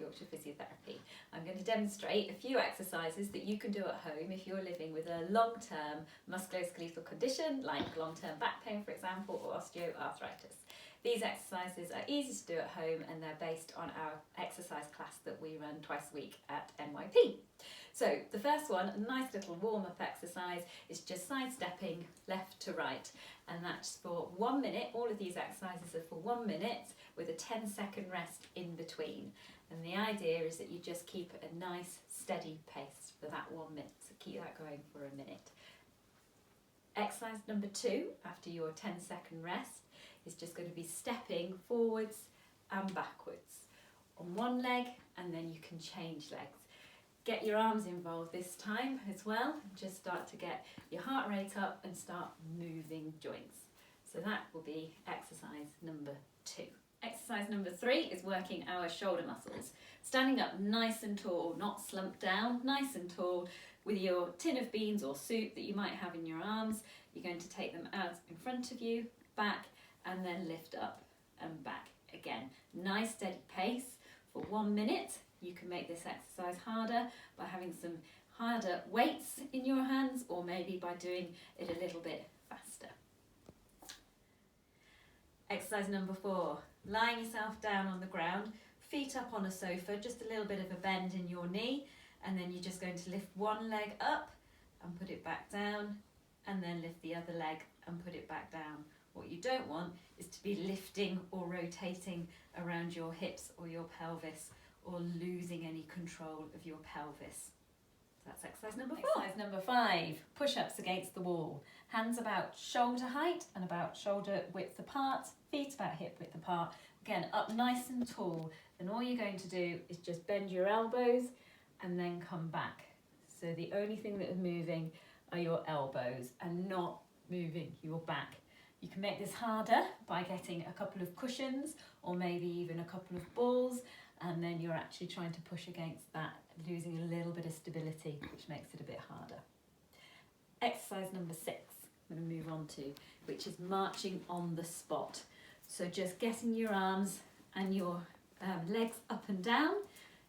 Yorkshire Physiotherapy. I'm going to demonstrate a few exercises that you can do at home if you're living with a long-term musculoskeletal condition like long-term back pain, for example, or osteoarthritis. These exercises are easy to do at home and they're based on our exercise class that we run twice a week at NYP. So the first one, a nice little warm-up exercise, is just sidestepping left to right, and that's for 1 minute. All of these exercises are for 1 minute with a 10-second rest in between. And the idea is that you just keep a nice steady pace for that 1 minute, so keep that going for a minute. Exercise number 2, after your 10-second rest, is just going to be stepping forwards and backwards on one leg, and then you can change legs. Get your arms involved this time as well, and just start to get your heart rate up and start moving joints. So that will be exercise number 2. Exercise number 3 is working our shoulder muscles. Standing up nice and tall, not slumped down, nice and tall, with your tin of beans or soup that you might have in your arms. You're going to take them out in front of you, back, and then lift up and back again. Nice steady pace for 1 minute. You can make this exercise harder by having some harder weights in your hands, or maybe by doing it a little bit faster. Exercise number 4, lying yourself down on the ground, feet up on a sofa, just a little bit of a bend in your knee, and then you're just going to lift one leg up and put it back down, and then lift the other leg and put it back down. What you don't want is to be lifting or rotating around your hips or your pelvis, or losing any control of your pelvis. So that's exercise number 4. Exercise number 5, push-ups against the wall. Hands about shoulder height and about shoulder width apart, feet about hip width apart. Again, up nice and tall. And all you're going to do is just bend your elbows and then come back. So the only thing that is moving are your elbows and not moving your back. You can make this harder by getting a couple of cushions or maybe even a couple of balls, and then you're actually trying to push against that, losing a little bit of stability, which makes it a bit harder. Exercise number 6, I'm going to move on to, which is marching on the spot. So just getting your arms and your legs up and down.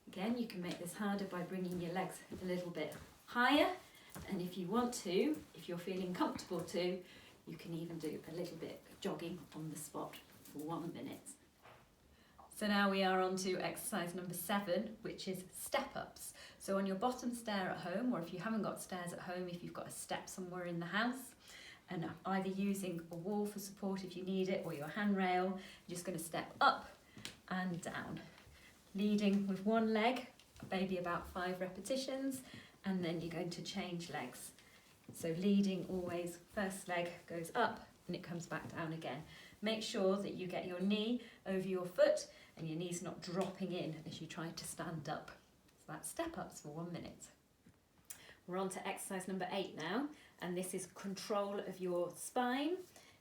Again, you can make this harder by bringing your legs a little bit higher, and if you want to, if you're feeling comfortable to, you can even do a little bit of jogging on the spot for 1 minute. So now we are on to exercise number 7, which is step-ups. So on your bottom stair at home, or if you haven't got stairs at home, if you've got a step somewhere in the house, and either using a wall for support if you need it, or your handrail, you're just going to step up and down. Leading with one leg, maybe about 5 repetitions, and then you're going to change legs. So leading always, first leg goes up and it comes back down again. Make sure that you get your knee over your foot and your knee's not dropping in as you try to stand up. So that's step ups for 1 minute. We're on to exercise number 8 now, and this is control of your spine.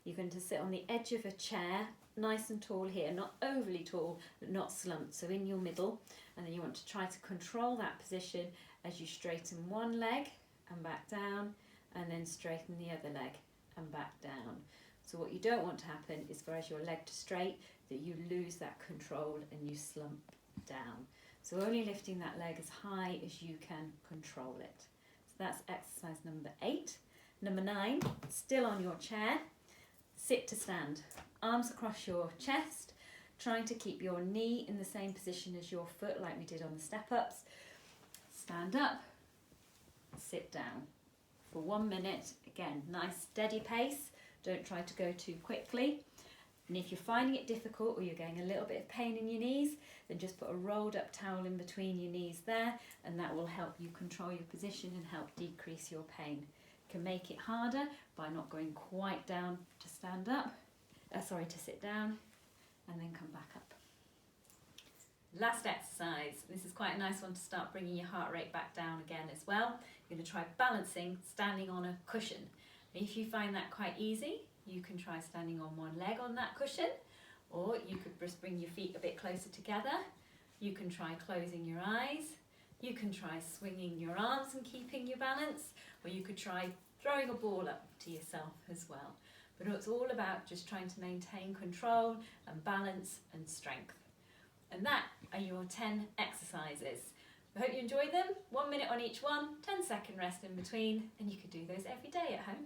You're going to sit on the edge of a chair, nice and tall here, not overly tall, but not slumped, so in your middle. And then you want to try to control that position as you straighten one leg and back down, and then straighten the other leg and back down. So what you don't want to happen is for as your leg to straight, that you lose that control and you slump down. So only lifting that leg as high as you can control it. So that's exercise number 8. Number 9, still on your chair, sit to stand. Arms across your chest, trying to keep your knee in the same position as your foot like we did on the step-ups. Stand up, sit down. For 1 minute, again, nice steady pace. Don't try to go too quickly. And if you're finding it difficult or you're getting a little bit of pain in your knees, then just put a rolled up towel in between your knees there, and that will help you control your position and help decrease your pain. You can make it harder by not going quite down to stand up, to sit down, and then come back up. Last exercise. This is quite a nice one to start bringing your heart rate back down again as well. You're going to try balancing standing on a cushion. If you find that quite easy, you can try standing on one leg on that cushion, or you could just bring your feet a bit closer together. You can try closing your eyes. You can try swinging your arms and keeping your balance, or you could try throwing a ball up to yourself as well. But it's all about just trying to maintain control and balance and strength. And that I your 10 exercises. I hope you enjoy them. 1 minute on each one, 10-second rest in between, and you could do those every day at home.